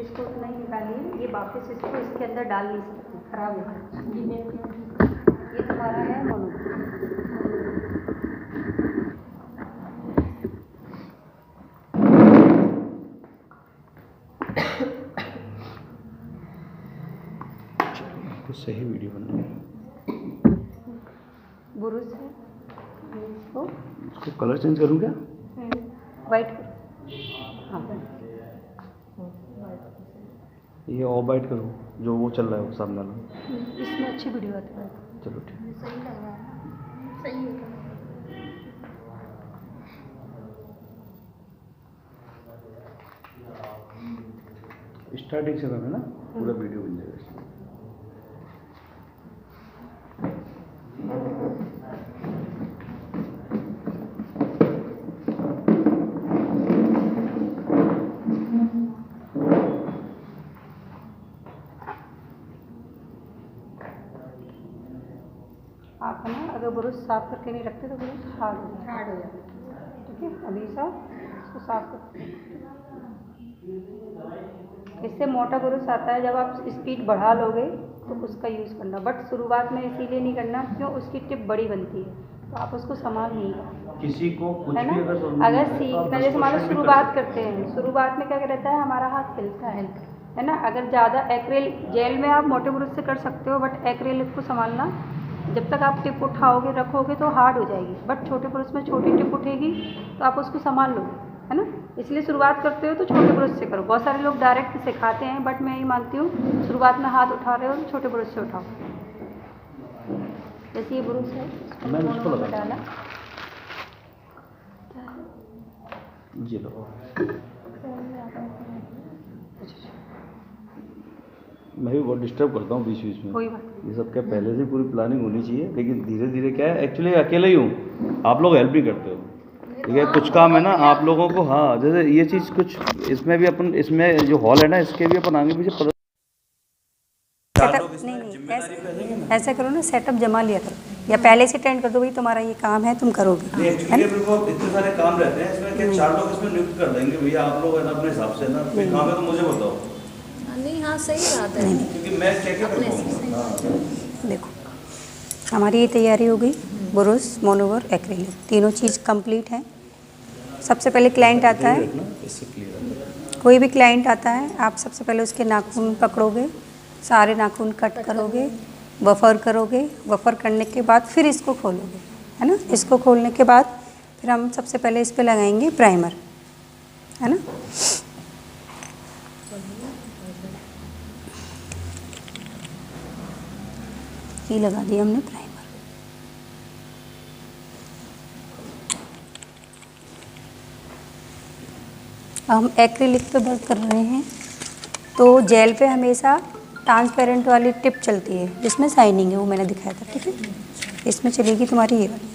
इसको उतना ही निकालिए। ये वापस इसको इसके अंदर डाल नहीं सकते, खराब होगा। ये तुम्हारा है मोनो। कुछ सही वीडियो बनना है। बुरुश है इसको कलर चेंज करूँ क्या? वाइट। हाँ ये ऑफ वाइट करूँ जो वो चल रहा है वो सामने वाला। इसमें अच्छी वीडियो आती है। चलो ठीक। सही लग रहा है, सही है। स्टार्टिंग से करना ना, पूरा वीडियो बन जाएगा। आप है ना, अगर ब्रश साफ करके नहीं रखते तो ब्रश हार्ड हो जाता है। ठीक है, अभी इसको साफ कर। इससे मोटा ब्रश आता है, जब आप स्पीड बढ़ा लोगे तो उसका यूज़ करना, बट शुरुआत में इसीलिए नहीं करना क्यों, उसकी टिप बड़ी बनती है तो आप उसको संभाल नहीं पाओगे। किसी को कुछ है ना, भी अगर सीखना, जैसे मान लो शुरुआत करते हैं, शुरुआत में क्या रहता है, हमारा हाथ हिलता है ना। अगर ज़्यादा एक्रेल जेल में आप मोटे ब्रश से कर सकते हो, बट एक्रेलिक को संभालना, जब तक आप टिप उठाओगे रखोगे तो हार्ड हो जाएगी, बट छोटे ब्रश में छोटी टिप उठेगी तो आप उसको संभाल लोगे, है ना। इसलिए शुरुआत करते हो तो छोटे ब्रश से करो। बहुत सारे लोग डायरेक्ट सिखाते हैं, बट मैं ये मानती हूँ शुरुआत में हाथ उठा रहे हो तो छोटे ब्रश से उठाओ। जैसे ये ब्रश है, मैं इसको लगा डाला, जी लो। मैं भी बहुत डिस्टर्ब करता हूँ बीच बीच में। कोई बात ये सब क्या पहले से पूरी प्लानिंग होनी चाहिए, लेकिन धीरे धीरे क्या है, एक्चुअली अकेला ही हूँ, आप लोग हेल्प नहीं करते हो। ठीक है, कुछ काम है ना आप लोगों को। हाँ, जैसे ये चीज़ कुछ इसमें भी अपन, इसमें जो हॉल है ना इसके भी अपन आगे पीछे पता नहीं, ऐसा करो ना, सेटअप जमा लिया करो या पहले से टेंड कर दो, भाई तुम्हारा ये काम है, तुम करोगे। इतने सारे काम रहते हैं इसमें, क्या 4 लोग इसमें नियुक्त कर देंगे भैया, आप लोग है ना अपने हिसाब से ना, कोई काम है तो मुझे बताओ। नहीं, हाँ सही बात है, क्योंकि मैं क्या कर पाऊंगा। देखो हमारी ये तैयारी हो गई, ब्रश, मोनोवर, एक्रेलिक, तीनों चीज़ कंप्लीट है। सबसे पहले क्लाइंट आता है, कोई भी क्लाइंट आता है, आप सबसे पहले उसके नाखून पकड़ोगे, सारे नाखून कट करोगे, बफर करोगे, बफर करने के बाद फिर इसको खोलोगे, है ना। इसको खोलने के बाद फिर हम सबसे पहले इस पे लगाएंगे प्राइमर, है ना। ये लगा दिया हमने प्राइमर। हम एक्रिलिक पे वर्क कर रहे हैं तो जेल पे हमेशा ट्रांसपेरेंट वाली टिप चलती है जिसमें शाइनिंग है, वो मैंने दिखाया था। ठीक है, इसमें चलेगी तुम्हारी ये वाली।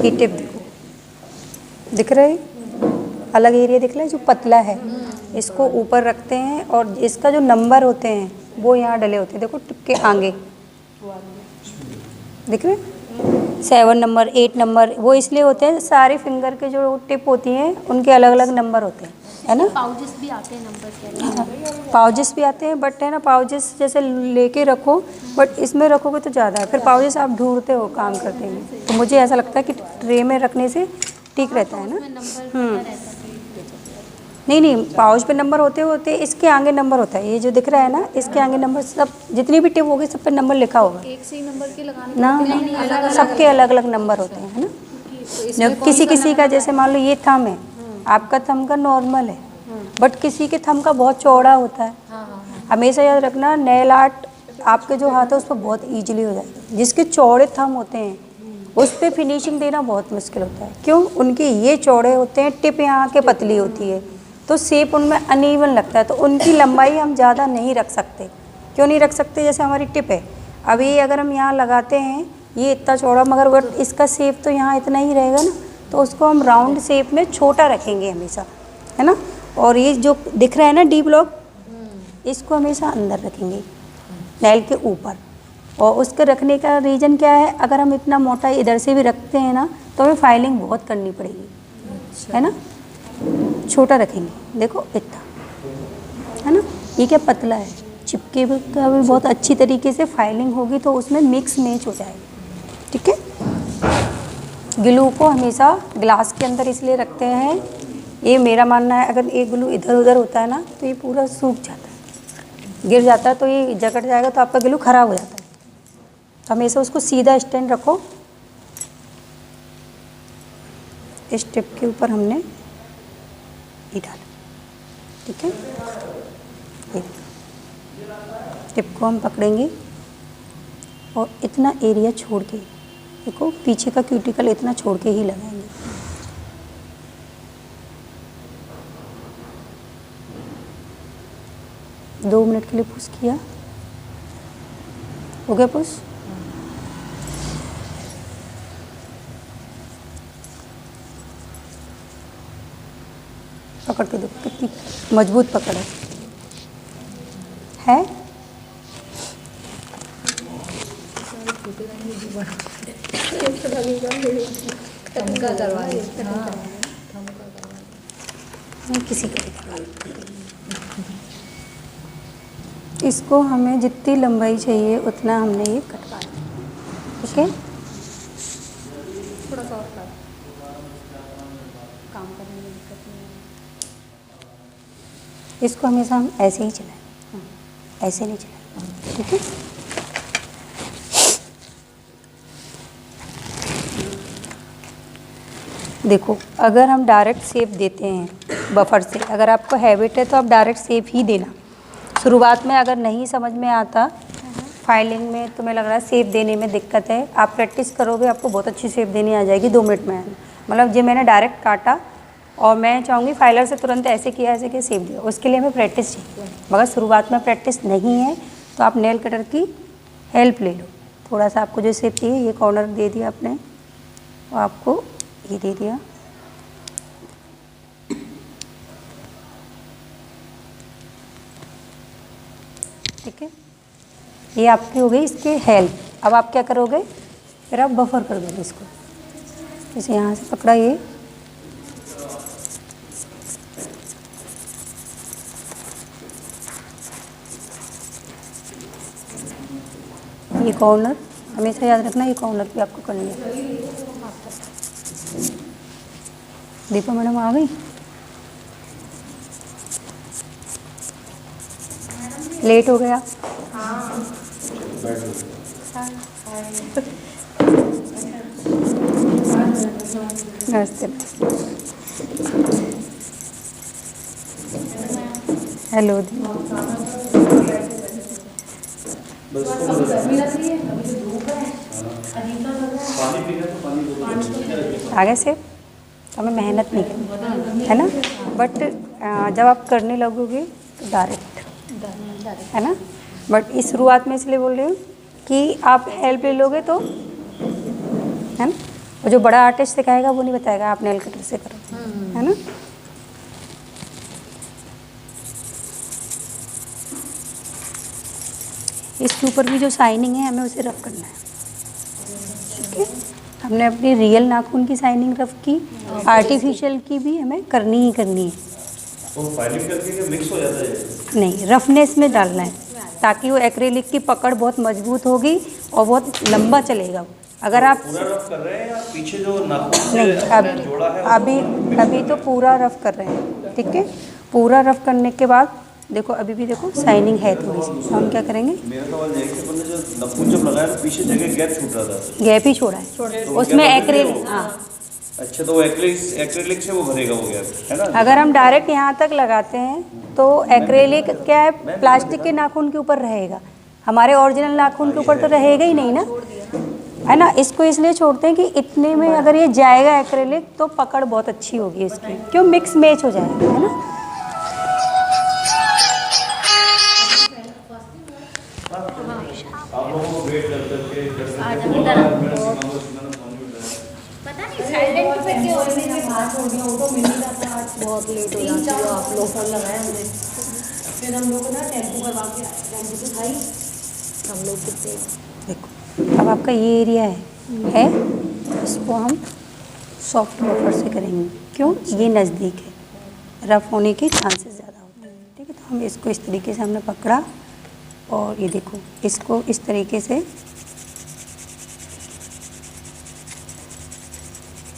ये टिप देखो, दिख रहा है, अलग एरिया दिख रहा है जो पतला है, इसको ऊपर रखते हैं और इसका जो नंबर होते हैं वो यहाँ डले होते हैं। देखो टिप के आगे दिख रहे हैं, 7 नंबर, 8 नंबर, वो इसलिए होते हैं, सारे फिंगर के जो टिप होती हैं उनके अलग अलग नंबर होते हैं, है ना। पाउजेस भी आते हैं नंबर के, पाउजेस भी आते हैं, बट है ना, पाउजेस जैसे लेके रखो, बट इसमें रखोगे तो ज़्यादा है, फिर पाउजेस आप ढूंढते हो काम करते हैं, तो मुझे ऐसा लगता है कि ट्रे में रखने से ठीक रहता है ना। नहीं, पाउच पे नंबर होते इसके आगे नंबर होता है, ये जो दिख रहा है ना, इसके आगे नंबर, सब जितनी भी टिप होगी सब पे नंबर लिखा होगा। एक से ही नंबर के लगाने ना, सबके अलग अलग नंबर होते हैं, है ना। किसी किसी का, जैसे मान लो ये थम है, आपका थम का नॉर्मल है, बट किसी के थम का बहुत चौड़ा होता है। हमेशा याद रखना, नेल आर्ट आपके जो हाथ है उस पर बहुत ईजिली हो जाएगा। जिसके चौड़े थम होते हैं उस पर फिनिशिंग देना बहुत मुश्किल होता है, क्यों, उनके ये चौड़े होते हैं, टिप यहाँ के पतली होती है, तो शेप उनमें अनइवन लगता है, तो उनकी लंबाई हम ज़्यादा नहीं रख सकते। क्यों नहीं रख सकते, जैसे हमारी टिप है, अभी अगर हम यहाँ लगाते हैं ये इतना चौड़ा, मगर वो इसका शेप तो यहाँ इतना ही रहेगा ना, तो उसको हम राउंड शेप में छोटा रखेंगे हमेशा, है ना। और ये जो दिख रहा है ना डी ब्लॉक, इसको हमेशा अंदर रखेंगे, नेल के ऊपर, और उसके रखने का रीज़न क्या है, अगर हम इतना मोटा इधर से भी रखते हैं ना तो हमें फाइलिंग बहुत करनी पड़ेगी, है ना। छोटा रखेंगे, देखो इतना, है ना। ये क्या पतला है, चिपके का भी बहुत अच्छी तरीके से फाइलिंग होगी तो उसमें मिक्स मैच हो जाएगी, ठीक है। ग्लू को हमेशा ग्लास के अंदर इसलिए रखते हैं, ये मेरा मानना है, अगर एक ग्लू इधर उधर होता है ना तो ये पूरा सूख जाता है, गिर जाता है तो ये जकड़ जाएगा तो आपका ग्लू ख़राब हो जाता है। तो हमेशा उसको सीधा स्टैंड रखो। इस टिप के ऊपर हमने ये डाला, ठीक है। ये टिप को हम पकड़ेंगे और इतना एरिया छोड़ के, देखो पीछे का क्यूटिकल इतना छोड़ के ही लगाएंगे। दो मिनट के लिए पुश किया, हो गया पुश। पकड़ के देखो कितनी मजबूत पकड़ है। किसी का इसको हमें जितनी लंबाई चाहिए उतना हमने ये कटवा दिया, ठीक है। थोड़ा सा और कर। काम करने में दिक्कत नहीं है। इसको हमेशा हम ऐसे ही चलाएं, ऐसे नहीं चलाएं, ठीक है। देखो अगर हम डायरेक्ट शेप देते हैं बफर से, अगर आपको हैबिट है तो आप डायरेक्ट शेप ही देना। शुरुआत में अगर नहीं समझ में आता, फाइलिंग में तुम्हें लग रहा है शेप देने में दिक्कत है, आप प्रैक्टिस करोगे आपको बहुत अच्छी शेप देनी आ जाएगी 2 मिनट में। मतलब जो मैंने डायरेक्ट काटा और मैं चाहूँगी फाइलर से तुरंत ऐसे किया शेप दिया, उसके लिए हमें प्रैक्टिस चाहिए। मगर शुरुआत में प्रैक्टिस नहीं है तो आप नेल कटर की हेल्प ले लो। थोड़ा सा आपको जो शेप चाहिए, ये कॉर्नर दे दिया आपने और आपको ये दे दिया, ठीक है। ये आपकी हो गई इसके हेल्प। अब आप क्या करोगे, फिर आप बफर कर दोगे इसको। जैसे यहाँ से पकड़ा ये कॉर्नर हमेशा याद रखना, ये कॉर्नर भी आपको करनी है। दीपा मैडम आ गई, लेट हो गया। नमस्ते। हेलो आगे से हमें मेहनत नहीं करनी है ना, बट जब आप करने लगोगे तो डायरेक्ट है ना। बट इस शुरुआत में इसलिए बोल रही हूँ कि आप हेल्प ले लोगे तो, है ना। वो जो बड़ा आर्टिस्ट सिखाएगा वो नहीं बताएगा आप नेल कटर से करो, है ना। इसके ऊपर भी जो शाइनिंग है हमें उसे रफ करना है, ठीक है। हमने अपनी रियल नाखून की शाइनिंग रफ की, आर्टिफिशियल की भी हमें करनी ही करनी है। तो फाइलिंग करके मिक्स हो जाता है? नहीं, रफनेस में डालना है ताकि वो एक्रेलिक की पकड़ बहुत मजबूत होगी और बहुत लंबा चलेगा। अगर आप पूरा रफ कर रहे हैं या पीछे जो नाखून नहीं, जोड़ा है अभी तो पूरा रफ कर रहे हैं, ठीक है। पूरा रफ करने के बाद देखो अभी भी देखो शाइनिंग है थोड़ी सी। हम क्या करेंगे, मेरा सवाल ये है कि अपन ने जो नाखून जब लगाया तो पीछे जगह गैप छूट रहा था, गैप ही छोड़ा है तो उसमें क्या एक्रेलिक। हाँ, अच्छा, तो वो एक्रेलिक से वो भरेगा वो गैप, है ना। अगर हम डायरेक्ट यहाँ तक लगाते हैं तो एक्रेलिक क्या है, प्लास्टिक के नाखून के ऊपर रहेगा, हमारे ओरिजिनल नाखून के ऊपर तो रहेगा ही नहीं ना, है ना। इसको इसलिए छोड़ते हैं कि इतने में अगर ये जाएगा एक्रेलिक तो पकड़ बहुत अच्छी होगी इसकी, क्यों मिक्स मैच हो जाएगा, है ना। आप लोगों को वेट करके पता नहीं साइलेंट पे क्यों हाथ हो गया, वो तो मिल नहीं जाता, आज बहुत लेट हो जाती है। आप लोग फोन लगाए हमने, फिर हम लोग ना टेम्पो करवा के टेम्पो से खाई हम लोग कितने अब आपका ये एरिया है इसको हम सॉफ्ट बफर से करेंगे। क्यों? ये नज़दीक है, रफ होने के चांसेस ज़्यादा होते हैं। ठीक है, तो हम इसको इस तरीके से हमने पकड़ा और ये देखो इसको इस तरीके से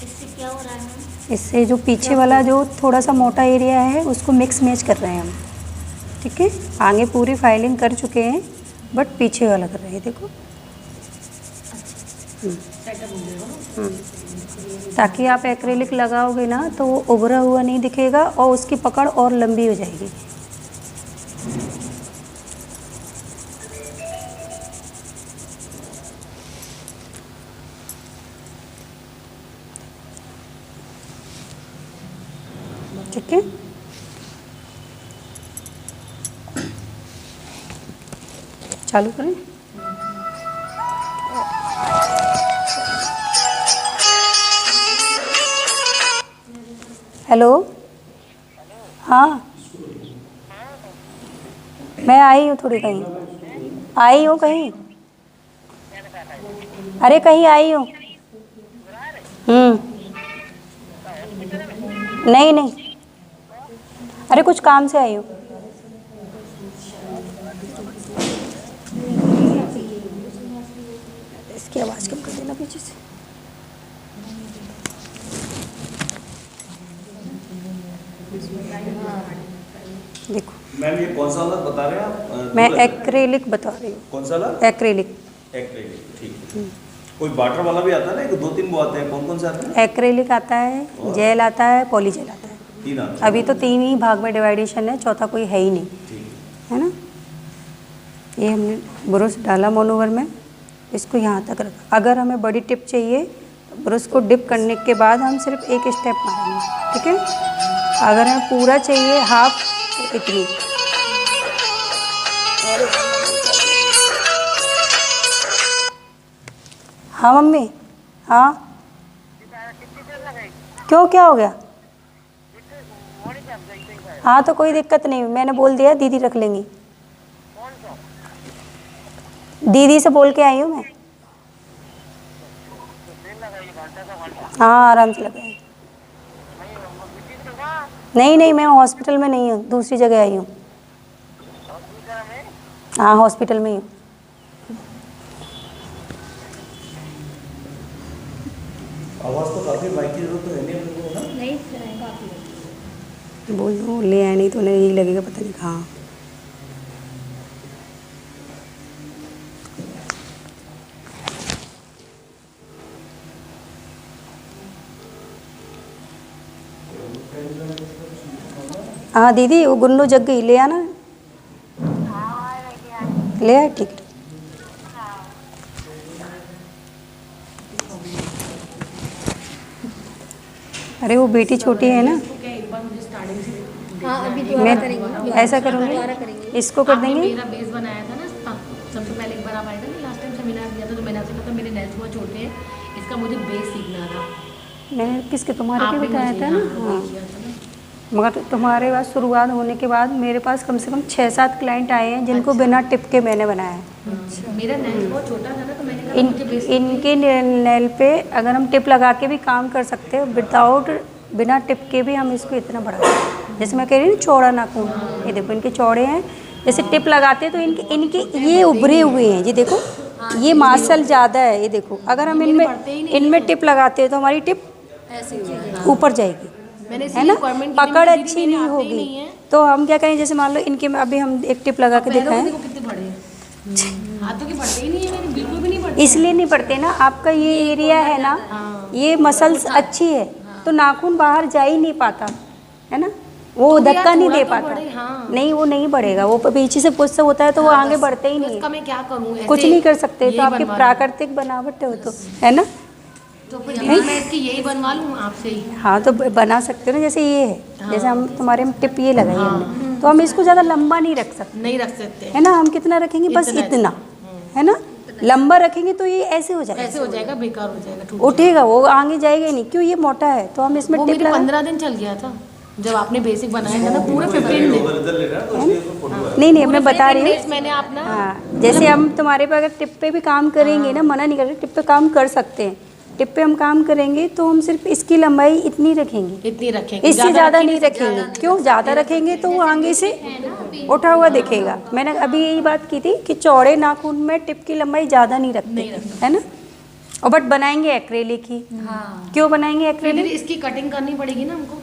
इससे क्या हो रहा है मैम? इससे जो पीछे वाला जो थोड़ा सा मोटा एरिया है उसको मिक्स मैच कर रहे हैं हम। ठीक है, आगे पूरी फाइलिंग कर चुके हैं बट पीछे वाला कर रहे हैं। देखो ताकि आप एक्रेलिक लगाओगे ना तो वो उभरा हुआ नहीं दिखेगा और उसकी पकड़ और लंबी हो जाएगी। ठीक है, चालू करें। हेलो, हाँ मैं आई हूँ, थोड़ी कहीं आई हूँ, कहीं अरे कहीं आई हूँ। नहीं नहीं, अरे कुछ काम से आई हूँ। इसकी आवाज़ कम कर देना पीछे से। देखो मैम ये कौन सा वाला बता रहे हैं आप? मैं एक्रेलिक बता रही हूँ। कौन सा वाला? एक्रेलिक। एक्रेलिक, ठीक है। कोई वाटर वाला भी आता है ना, एक 2-3 वो आते हैं, कौन कौन से आते हैं? एक्रेलिक आता है, जेल आता है, पॉली जेल आता है। 3 आते हैं। अभी तो 3 ही भाग में डिवाइडेशन है, चौथा कोई है ही नहीं, है ना। ये हमने ब्रश डाला मोनोवर में, इसको यहाँ तक रखा। अगर हमें बड़ी टिप चाहिए तो ब्रश को डिप करने के बाद हम सिर्फ एक स्टेप मारेंगे। ठीक है, अगर हमें पूरा चाहिए हाफ तो इतनी। हाँ मम्मी, हाँ क्यों, क्या हो गया? हाँ तो कोई दिक्कत नहीं, मैंने बोल दिया दीदी रख लेंगी। दीदी से बोल के आई हूँ मैं। हाँ आराम से लगाए। नहीं नहीं, मैं हॉस्पिटल में नहीं हूँ, दूसरी जगह आई हूँ। हाँ हॉस्पिटल में ही हूँ। आवाज़ तो काफ़ी माइक की जरूरत तो है नहीं अपने को ना? नहीं काफ़ी बोल दूँ ले आए, नहीं तो उन्हें यही लगेगा पता नहीं कहाँ। हाँ दीदी वो गुन्नू जग गई, ले आना। ले आए, ठीक है। अरे वो बेटी छोटी है ना, हाँ अभी दोबारा करेंगे। ऐसा करूँगी, इसको कर देंगे। मेरा बेस बनाया था ना, सबसे पहले एक बार आप आए थे ना लास्ट टाइम सेमिनार दिया था, तो मैंने आपसे कहा था मेरे नेल्स बहुत छोटे हैं, इसका मुझे बेस सीखना था। मैंने किसके तुम्हारे के आपने बताया मुझे था ना। हाँ किया था ना। मगर तुम्हारे पास शुरुआत होने के बाद मेरे पास कम से कम 6-7 क्लाइंट आए हैं जिनको बिना टिप के मैंने बनाया है। मेरा नेल्स बहुत छोटा था ना, तो मैंने कहा मुझे बेस इनके नेल पे अगर हम टिप लगा के भी काम कर सकते हैं, विदाउट बिना टिप के भी हम इसको इतना बढ़ा सकते हैं। जैसे मैं कह रही हूँ चौड़ा नाखून, ये देखो इनके चौड़े हैं, जैसे टिप लगाते हैं तो इनके ये उभरे हुए हैं, ये देखो ये मासल ज़्यादा है। ये देखो अगर हम इनमें टिप लगाते हैं तो हमारी टिप ऐसे हो जाएगा। ऊपर जाएगी, है ना, पकड़ अच्छी नहीं होगी। तो हम क्या करें, जैसे मान लो इनके में अभी हम एक टिप लगा के दिखाएं, कितने बड़े हैं, हाथों के बढ़ते ही नहीं है मेरे, बिल्कुल भी नहीं बढ़ते। इसलिए नहीं पड़ते ना, आपका ये एरिया है ना, ये मसल्स अच्छी है तो नाखून बाहर जा ही नहीं पाता, है ना, वो धक्का नहीं दे पाता। नहीं वो नहीं बढ़ेगा, वो पीछे से पुश होता है तो वो आगे बढ़ते ही नहीं इसका है। मैं क्या करूँ, कुछ नहीं कर सकते, तो आपकी प्राकृतिक बनावट हो तो, है ना। तो फिर मैं इसकी यही बनवा लूँ आपसे ही। हाँ तो बना सकते हो ना, जैसे ये है, जैसे हम तुम्हारे में टिप ये लगाई हमने, तो हम इसको ज़्यादा लंबा नहीं रख सकते, नहीं रख सकते, है ना। हम कितना रखेंगे, बस इतना, है ना। लंबा रखेंगे तो ये ऐसे हो जाएगा, ऐसे हो जाएगा, बेकार हो जाएगा, टूट उठेगा, वो आगे जाएगा ही नहीं। क्यों, ये मोटा है तो हम इसमें वो टिप मेरे लगा। 15 दिन चल गया था। जब आपने बेसिक बनाया था ना पूरे 15 दिन। नहीं मैं बता रही हूँ। मैंने अपना हाँ, जैसे हम तुम्हारे पे अगर टिप पे भी काम करेंगे ना, मना नहीं कर रहे, टिप पे काम कर सकते हैं। टिप पे हम काम करेंगे तो हम सिर्फ इसकी लंबाई इतनी रखेंगे, इतनी रखेंगे, इससे ज़्यादा नहीं रखेंगे। क्यों? ज़्यादा रखेंगे तो वो आगे से उठा हुआ दिखेगा। मैंने अभी यही बात की थी कि चौड़े नाखून में टिप की लंबाई ज़्यादा नहीं रखते, है ना। और बट बनाएंगे एक्रेलिक ही। क्यों बनाएंगे एक्रेलिक? इसकी कटिंग करनी पड़ेगी ना हमको।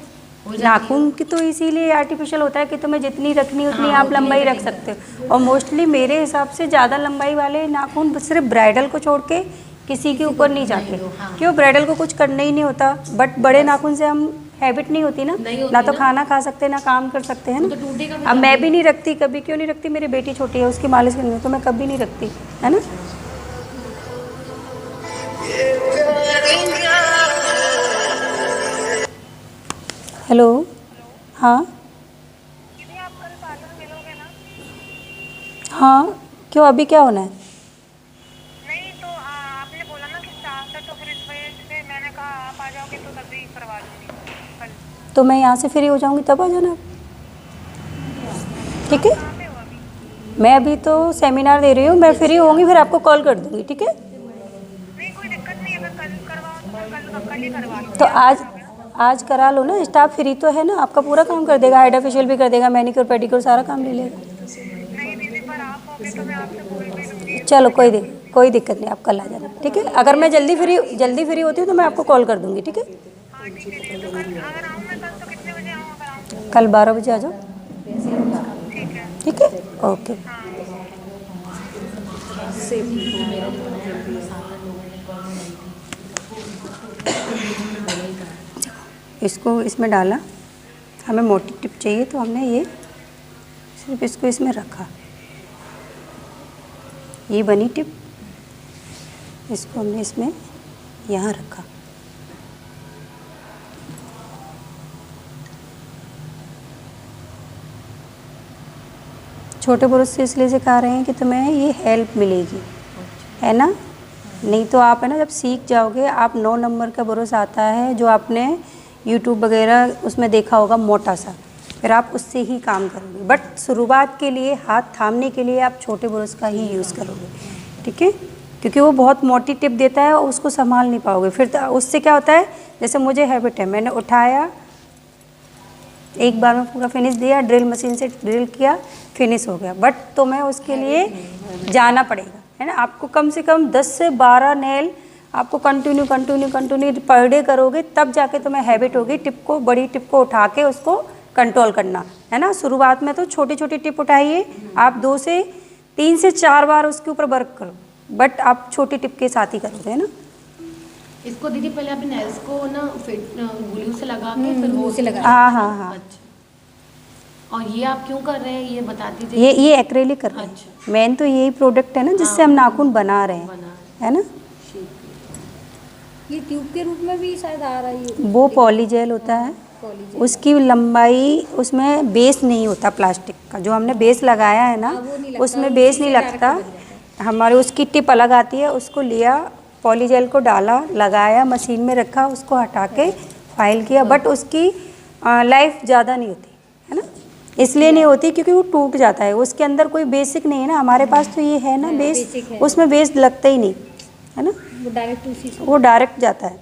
नाखून की तो इसीलिए आर्टिफिशियल होता है कि तुम्हें जितनी रखनी उतनी आप लंबाई रख सकते हो। और मोस्टली मेरे हिसाब से ज़्यादा लंबाई वाले नाखून सिर्फ ब्राइडल को छोड़ के किसी के ऊपर नहीं जाते। क्यों? ब्राइडल को कुछ करना ही नहीं होता, बट बड़े नाखून से हम हैबिट नहीं होती ना तो खाना खा सकते ना काम कर सकते हैं ना। अब मैं भी नहीं रखती कभी। क्यों नहीं रखती? मेरी बेटी छोटी है, उसकी मालिश करनी है, तो मैं कभी नहीं रखती, है ना। हेलो, हाँ हाँ, क्यों अभी क्या होना है? नहीं तो आपने बोला ना कि स्टाफ है, तो फिर इस वजह से मैंने कहा आप आ जाओगे तो तभी करवा दूँगी कल। तो मैं यहाँ से फ्री हो जाऊँगी तब आ जाना, ठीक है। कहाँ पे हो अभी? मैं अभी तो सेमिनार दे रही हूँ, मैं फ्री होंगी फिर आपको कॉल कर दूँगी, ठीक है। नहीं कोई दिक्कत नहीं, अगर कल करवाओ तो मैं कल ही करवा लूँगी। तो आज करा लो ना, स्टाफ फ्री तो है ना, आपका पूरा काम कर देगा, हाइड्रा फेशियल भी कर देगा, मैनिक्योर पेडिक्योर सारा काम ले लेगा। नहीं दीदी, पर आप होगे तो मैं आपसे बोल भी दूँगी। चलो कोई दिक्कत नहीं, आप कल आ जाना, ठीक है। अगर मैं जल्दी फ्री होती हूँ तो मैं आपको कॉल कर दूँगी, ठीक है। हाँ ठीक है दीदी, तो कल अगर आऊँ मैं कल तो कितने बजे आऊँ अगर आऊँ? कल 12 बजे आ जाओ, ठीक है। ठीक है, ओके। इसको इसमें डाला, हमें मोटी टिप चाहिए तो हमने ये सिर्फ इसको इसमें रखा, ये बनी टिप, इसको हमने इसमें यहाँ रखा। छोटे ब्रश से इसलिए सिखा रहे हैं कि तुम्हें ये हेल्प मिलेगी, है ना। नहीं तो आप है ना जब सीख जाओगे, आप 9 नंबर का ब्रश आता है जो आपने यूट्यूब वगैरह उसमें देखा होगा मोटा सा, फिर आप उससे ही काम करोगे। बट शुरुआत के लिए हाथ थामने के लिए आप छोटे ब्रश का ही यूज़ करोगे, ठीक है, क्योंकि वो बहुत मोटी टिप देता है और उसको संभाल नहीं पाओगे। फिर तो उससे क्या होता है, जैसे मुझे हैबिट है, मैंने उठाया एक बार में पूरा फिनिश दिया, ड्रिल मशीन से ड्रिल किया, फिनिश हो गया। बट तो मैं उसके लिए जाना पड़ेगा, है ना। आपको कम से कम 10 से 12 नेल आपको कंटिन्यू पर डे करोगे, तब जाके तुम्हें हैबिट होगी टिप को, बड़ी टिप को उठा के उसको कंट्रोल करना, है ना। शुरुआत में तो छोटी छोटी टिप उठाइए, आप 2 से 3 से 4 बार उसके ऊपर वर्क करो, बट आप छोटी टिप के साथ ही करोगे, है ना। इसको दीदी पहले आपने नेल्स को ना फिट ग्लू से लगा के फिर वो से लगा। हाँ। अच्छा। और ये आप क्यों कर रहे हैं ये बता दीजिए। ये एक्रेलिक कर रहे हैं। मेन तो यही प्रोडक्ट है ना जिससे हम नाखून बना रहे हैं, है ना। ये ट्यूब के रूप में भी शायद आ रहा है। वो पॉलीजेल होता है, उसकी लंबाई, उसमें बेस नहीं होता प्लास्टिक का, जो हमने बेस लगाया है ना उसमें बेस नहीं लगता। हमारे उसकी टिप अलग आती है, उसको लिया, पॉलीजेल को डाला, लगाया, मशीन में रखा, उसको हटा के फाइल किया, बट उसकी लाइफ ज़्यादा नहीं होती, है ना। इसलिए नहीं होती क्योंकि वो टूट जाता है, उसके अंदर कोई बेसिक नहीं है ना। हमारे पास तो ये है ना बेस, उसमें बेस लगता ही नहीं, है ना, वो डायरेक्ट जाता है।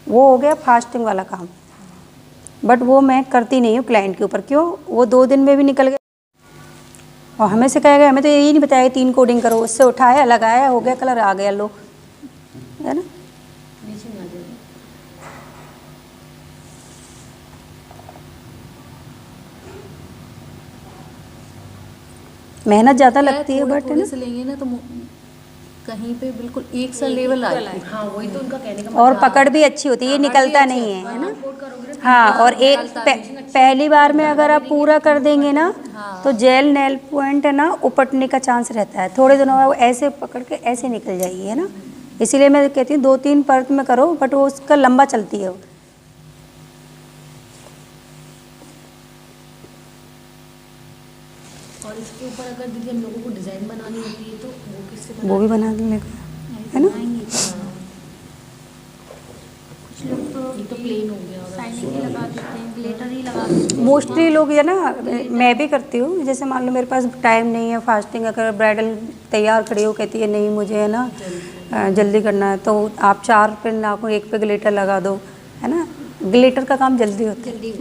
वो हो गया फास्टिंग वाला काम, बट वो मैं करती नहीं हूँ क्लाइंट के ऊपर। क्यों? वो 2 दिन में भी निकल गया और हमें से कहेगा, हमें तो यही नहीं बताया 3 कोडिंग करो, उससे उठाया, लगाया, हो गया, कलर आ गया, लो, है ना। मेहनत ज़्यादा लगती है, बट है ना, से लेंगे ना तो कहीं पे बिल्कुल एक सा लेवल आ जाए। हाँ वही तो उनका कहने का और पकड़ भी अच्छी होती है, ये निकलता नहीं है, है ना। हाँ, और एक पहली बार में अगर आप पूरा कर देंगे ना तो जेल नेल पॉइंट है ना उपटने का चांस रहता है। थोड़े दिनों में वो ऐसे पकड़ के ऐसे निकल जाएगी, है ना। इसीलिए मैं कहती हूँ 2-3 परत में करो, बट वो उसका लंबा चलती है वो। और इसके ऊपर अगर दीदी हम लोगों को डिजाइन बनानी होती है तो वो किससे वो भी बना लेगा, है ना। कुछ लोग तो ये तो प्लेन हो गया और शाइनिंग ही लगा देते हैं, ग्लिटर ही लगा देते हैं। मोस्टली लोग ये ना, मैं भी करती हूँ, जैसे मान लो मेरे पास टाइम नहीं है फास्टिंग, अगर ब्राइडल तैयार खड़ी हो कहती है नहीं मुझे है ना जल्दी करना है, तो आप 4 पे नाखून 1 पे ग्लिटर लगा दो, है ना, ग्लिटर का काम जल्दी होता है। जल्दी